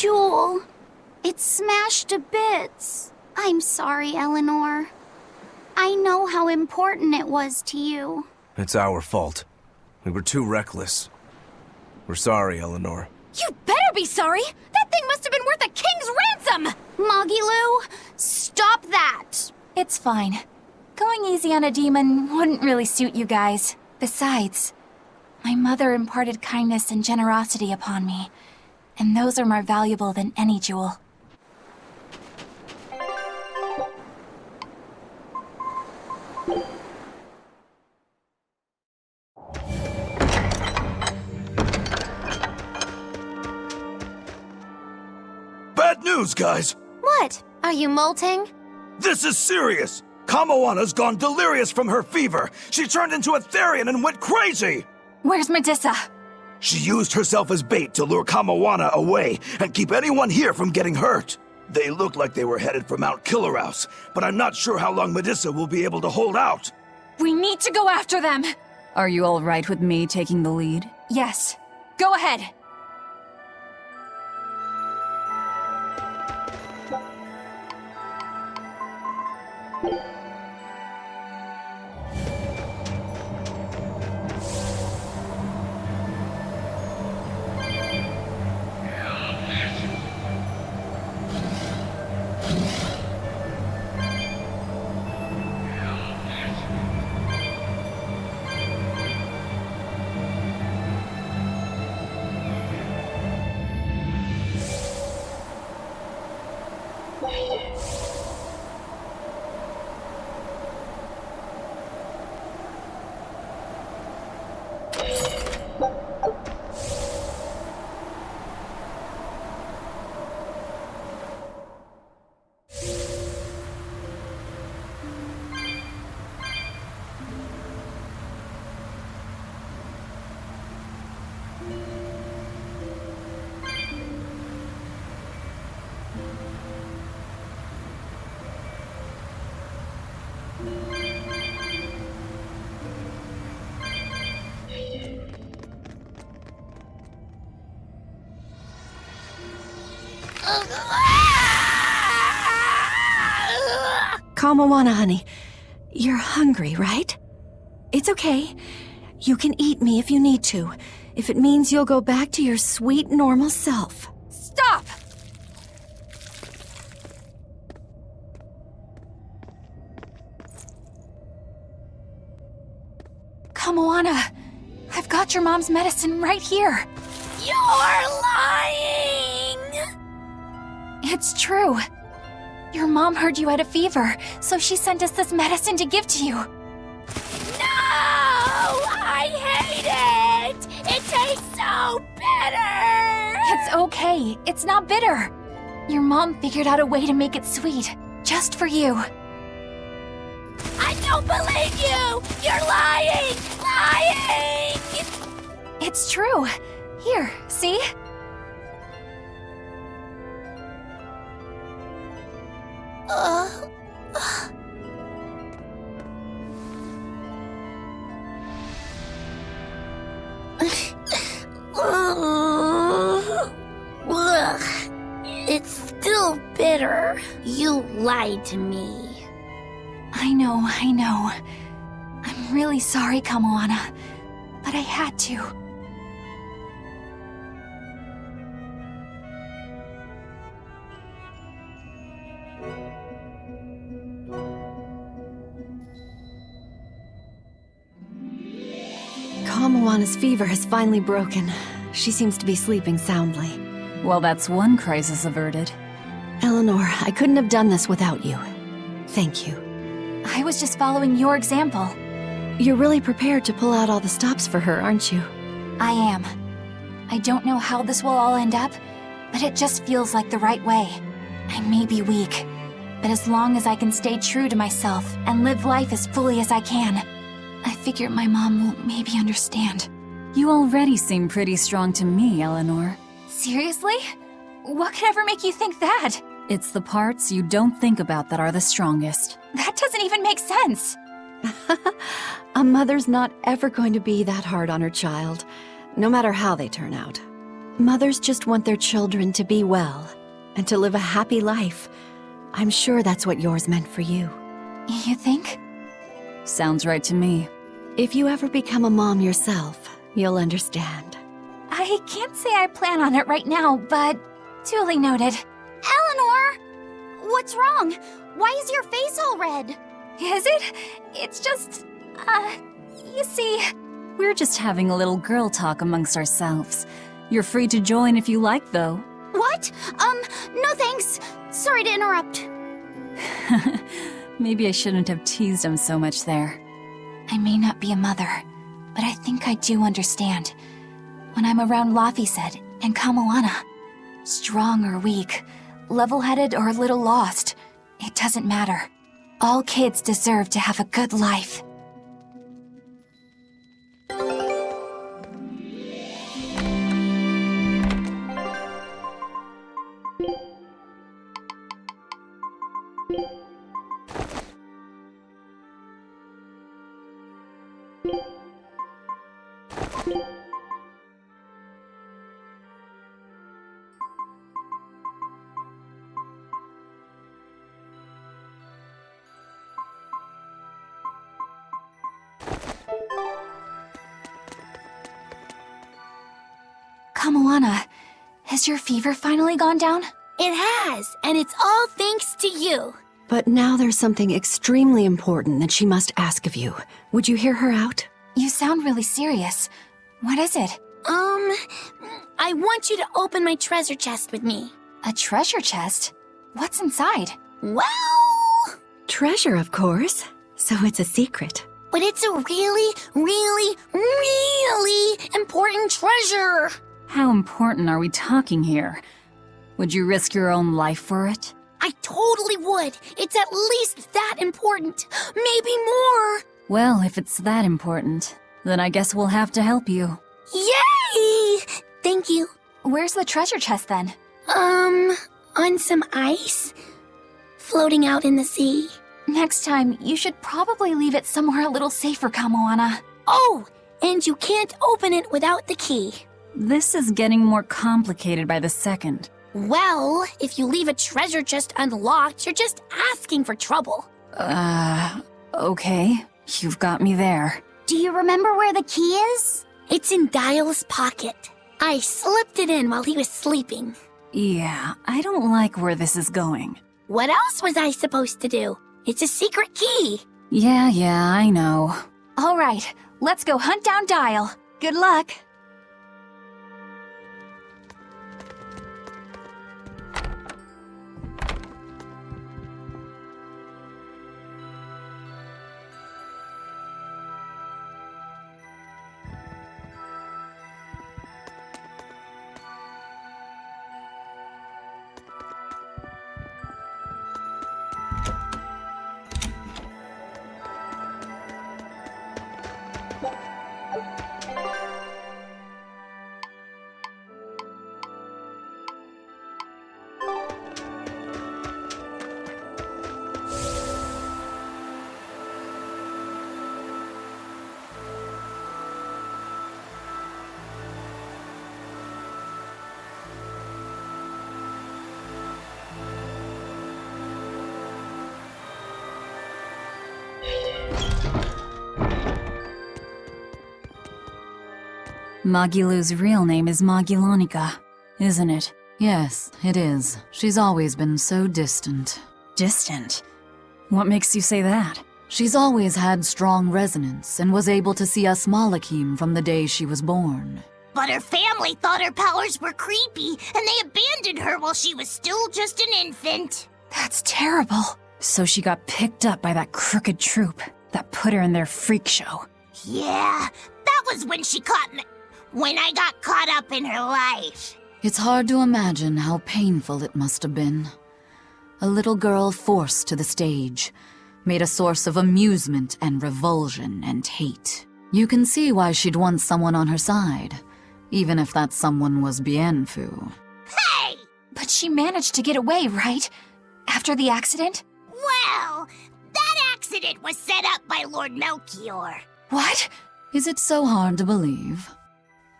Jewel. It's smashed to bits. I'm sorry, Eleanor. I know how important it was to you. It's our fault. We were too reckless. We're sorry, Eleanor. You better be sorry! That thing must have been worth a king's ransom! Moggy Lou, stop that! It's fine. Going easy on a demon wouldn't really suit you guys. Besides, my mother imparted kindness and generosity upon me, and those are more valuable than any jewel. Bad news, guys! What? Are you molting? This is serious! Kamoana's gone delirious from her fever! She turned into a Therian and went crazy! Where's Medusa? She used herself as bait to lure Kamoana away and keep anyone here from getting hurt. They look like they were headed for Mount Killerhouse, but I'm not sure how long Medusa will be able to hold out. We need to go after them! Are you all right with me taking the lead? Yes. Go ahead! Kamoana, honey. You're hungry, right? It's okay. You can eat me if you need to, if it means you'll go back to your sweet, normal self. Stop! Kamoana, I've got your mom's medicine right here. You're lying! It's true. Your mom heard you had a fever, so she sent us this medicine to give to you. No! I hate it! It tastes so bitter! It's okay. It's not bitter. Your mom figured out a way to make it sweet, just for you. I don't believe you! You're lying! Lying! It's true. Here, see? It's still bitter. You lied to me. I know. I'm really sorry, Kamoana, but I had to. Kamoana's fever has finally broken. She seems to be sleeping soundly. Well, that's one crisis averted. Eleanor, I couldn't have done this without you. Thank you. I was just following your example. You're really prepared to pull out all the stops for her, aren't you? I am. I don't know how this will all end up, but it just feels like the right way. I may be weak, but as long as I can stay true to myself and live life as fully as I can, I figure my mom will maybe understand. You already seem pretty strong to me, Eleanor. Seriously? What could ever make you think that? It's the parts you don't think about that are the strongest. That doesn't even make sense. A mother's not ever going to be that hard on her child, no matter how they turn out. Mothers just want their children to be well and to live a happy life. I'm sure that's what yours meant for you. You think? Sounds right to me. If you ever become a mom yourself, you'll understand. I can't say I plan on it right now, but duly noted. Eleanor! What's wrong? Why is your face all red? Is it? It's just, you see... We're just having a little girl talk amongst ourselves. You're free to join if you like, though. What? No thanks. Sorry to interrupt. Maybe I shouldn't have teased him so much there. I may not be a mother, but I think I do understand. When I'm around Laphicet and Kamoana, strong or weak, level-headed or a little lost, it doesn't matter. All kids deserve to have a good life. Kamoana, has your fever finally gone down? It has, and it's all thanks to you. But now there's something extremely important that she must ask of you. Would you hear her out? You sound really serious. What is it? I want you to open my treasure chest with me. A treasure chest? What's inside? Well... Treasure, of course. So it's a secret. But it's a really, really, really important treasure. How important are we talking here? Would you risk your own life for it? I totally would. It's at least that important. Maybe more. Well, if it's that important, then I guess we'll have to help you. Yay! Thank you. Where's the treasure chest then? On some ice. Floating out in the sea. Next time, you should probably leave it somewhere a little safer, Kamoana. Oh, and you can't open it without the key. This is getting more complicated by the second. Well, if you leave a treasure chest unlocked, you're just asking for trouble. Okay. You've got me there. Do you remember where the key is? It's in Dial's pocket. I slipped it in while he was sleeping. Yeah, I don't like where this is going. What else was I supposed to do? It's a secret key. Yeah, I know. All right, let's go hunt down Dial. Good luck. Magilu's real name is Magilonica, isn't it? Yes, it is. She's always been so distant. Distant? What makes you say that? She's always had strong resonance and was able to see us Malakim from the day she was born. But her family thought her powers were creepy, and they abandoned her while she was still just an infant. That's terrible. So she got picked up by that crooked troupe that put her in their freak show. Yeah, that was when I got caught up in her life. It's hard to imagine how painful it must have been. A little girl forced to the stage, made a source of amusement and revulsion and hate. You can see why she'd want someone on her side, even if that someone was Bienfu. Hey! But she managed to get away, right? After the accident? Well, that accident was set up by Lord Melchior. What? Is it so hard to believe?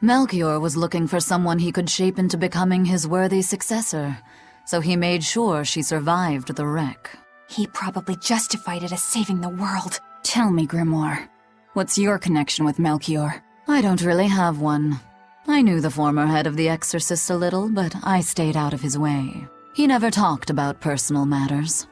Melchior was looking for someone he could shape into becoming his worthy successor, so he made sure she survived the wreck. He probably justified it as saving the world. Tell me, Grimoire, what's your connection with Melchior? I don't really have one. I knew the former head of the Exorcist a little, but I stayed out of his way. He never talked about personal matters.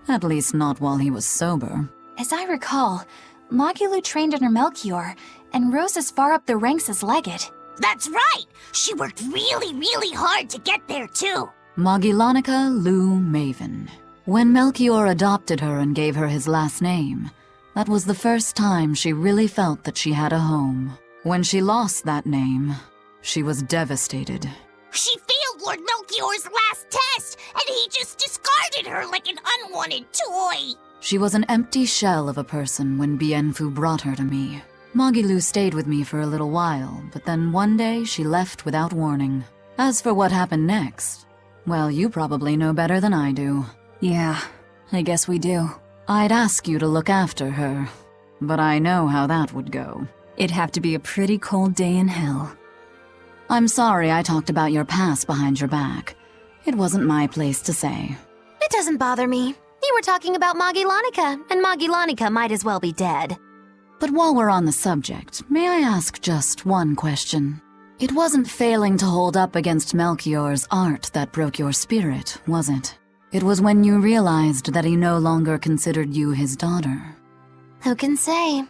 At least not while he was sober. As I recall, Magilou trained under Melchior and rose as far up the ranks as Legate. That's right! She worked really, really hard to get there, too. Magilonica Lou Maven. When Melchior adopted her and gave her his last name, that was the first time she really felt that she had a home. When she lost that name, she was devastated. She failed Lord Melchior's last test, and he just discarded her like an unwanted toy. She was an empty shell of a person when Bienfu brought her to me. Magilou stayed with me for a little while, but then one day she left without warning. As for what happened next, well, you probably know better than I do. Yeah, I guess we do. I'd ask you to look after her, but I know how that would go. It'd have to be a pretty cold day in hell. I'm sorry I talked about your past behind your back. It wasn't my place to say. It doesn't bother me. You were talking about Magilonica, and Magilonica might as well be dead. But while we're on the subject, may I ask just one question? It wasn't failing to hold up against Melchior's art that broke your spirit, was it? It was when you realized that he no longer considered you his daughter. Who can say?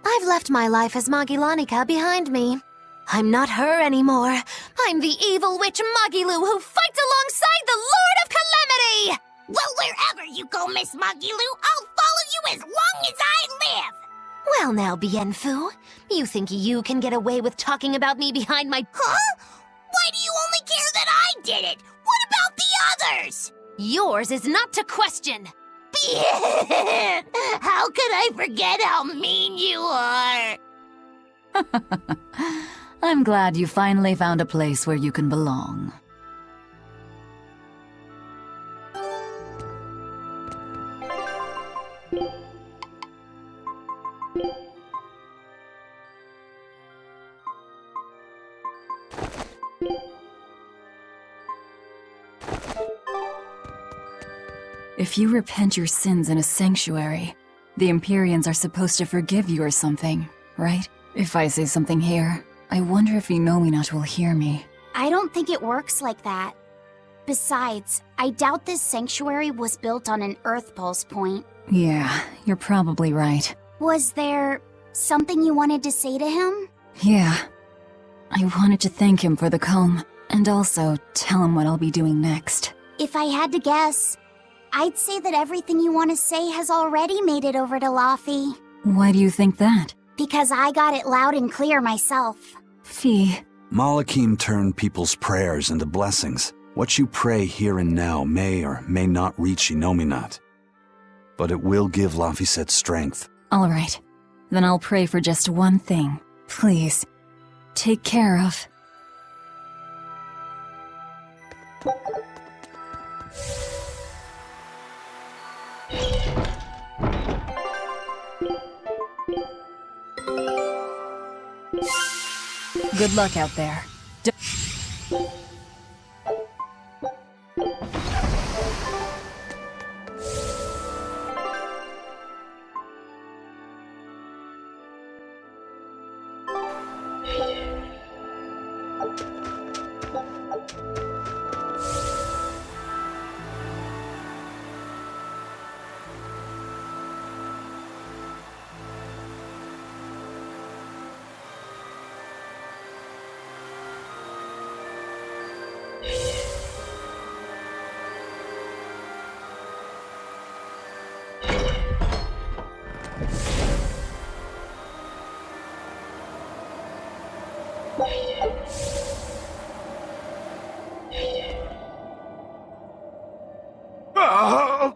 I've left my life as Magilonica behind me. I'm not her anymore. I'm the evil witch Magilou who fights alongside the Lord of Calamity! Well, wherever you go, Miss Magilou, I'll follow you as long as I live! Well now, Bienfu, you think you can get away with talking about me behind my— Huh? Why do you only care that I did it? What about the others? Yours is not to question. How could I forget how mean you are? I'm glad you finally found a place where you can belong. If you repent your sins in a sanctuary, the Empyreans are supposed to forgive you or something, right? If I say something here, I wonder if Phenomenot will hear me. I don't think it works like that. Besides, I doubt this sanctuary was built on an Earth Pulse point. Yeah, you're probably right. Was there something you wanted to say to him? Yeah. I wanted to thank him for the comb, and also tell him what I'll be doing next. If I had to guess, I'd say that everything you want to say has already made it over to Laffy. Why do you think that? Because I got it loud and clear myself. Fee. Malakim turned people's prayers into blessings. What you pray here and now may or may not reach Inominat. But it will give Laphicet strength. All right. Then I'll pray for just one thing. Please, take care of... Good luck out there.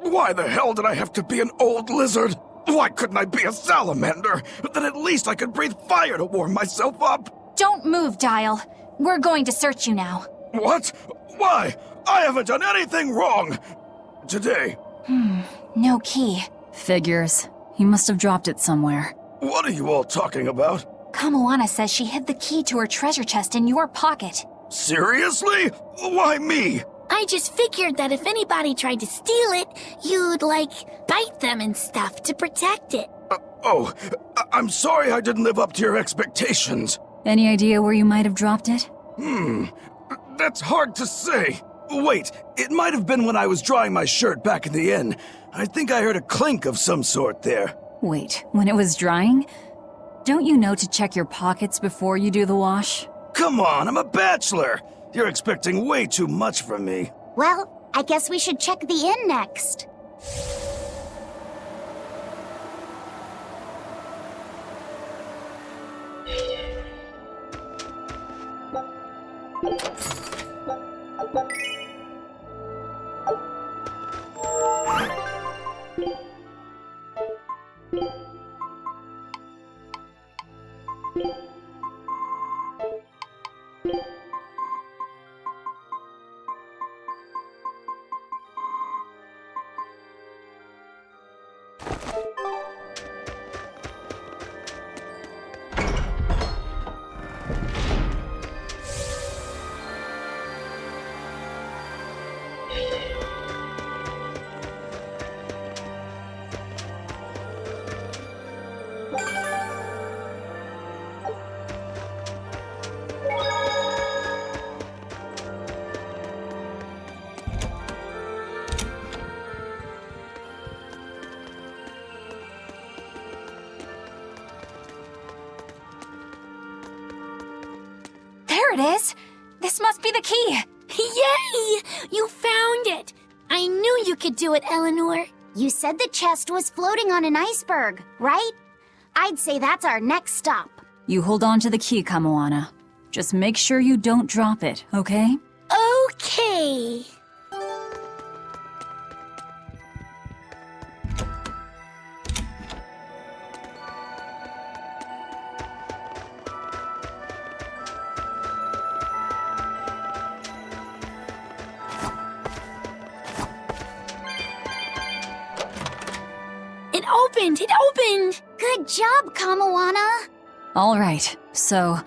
Why the hell did I have to be an old lizard? Why couldn't I be a salamander? Then at least I could breathe fire to warm myself up. Don't move, Dial. We're going to search you now. What? Why? I haven't done anything wrong. Today. No key. Figures. He must have dropped it somewhere. What are you all talking about? Kamoana says she hid the key to her treasure chest in your pocket. Seriously? Why me? I just figured that if anybody tried to steal it, you'd, bite them and stuff to protect it. I'm sorry I didn't live up to your expectations. Any idea where you might have dropped it? That's hard to say. Wait, it might have been when I was drying my shirt back in the inn. I think I heard a clink of some sort there. Wait, when it was drying? Don't you know to check your pockets before you do the wash? Come on, I'm a bachelor. You're expecting way too much from me. Well, I guess we should check the inn next. There it is! This must be the key! Yay! You found it! I knew you could do it, Eleanor. You said the chest was floating on an iceberg, right? I'd say that's our next stop. You hold on to the key, Kamoana. Just make sure you don't drop it, okay? Okay. It opened! It opened! Good job, Kamoana. All right, so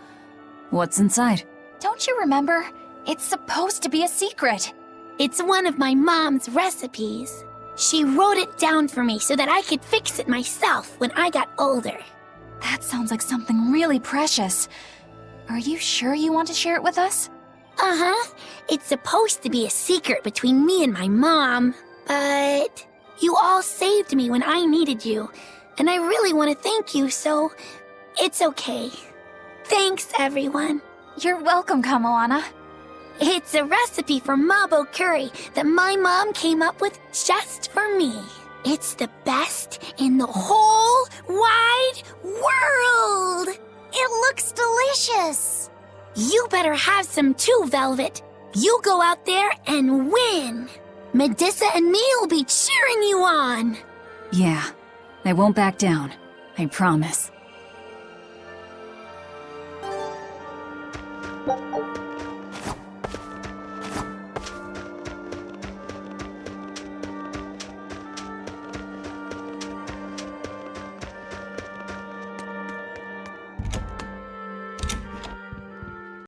what's inside? Don't you remember? It's supposed to be a secret. It's one of my mom's recipes. She wrote it down for me so that I could fix it myself when I got older. That sounds like something really precious. Are you sure you want to share it with us? Uh-huh. It's supposed to be a secret between me and my mom, but you all saved me when I needed you, and I really want to thank you, so it's okay. Thanks, everyone. You're welcome, Kamoana. It's a recipe for mabo curry that my mom came up with just for me. It's the best in the whole wide world. It looks delicious. You better have some too, Velvet. You go out there and win. Medissa and me will be cheering you on. Yeah, I won't back down. I promise.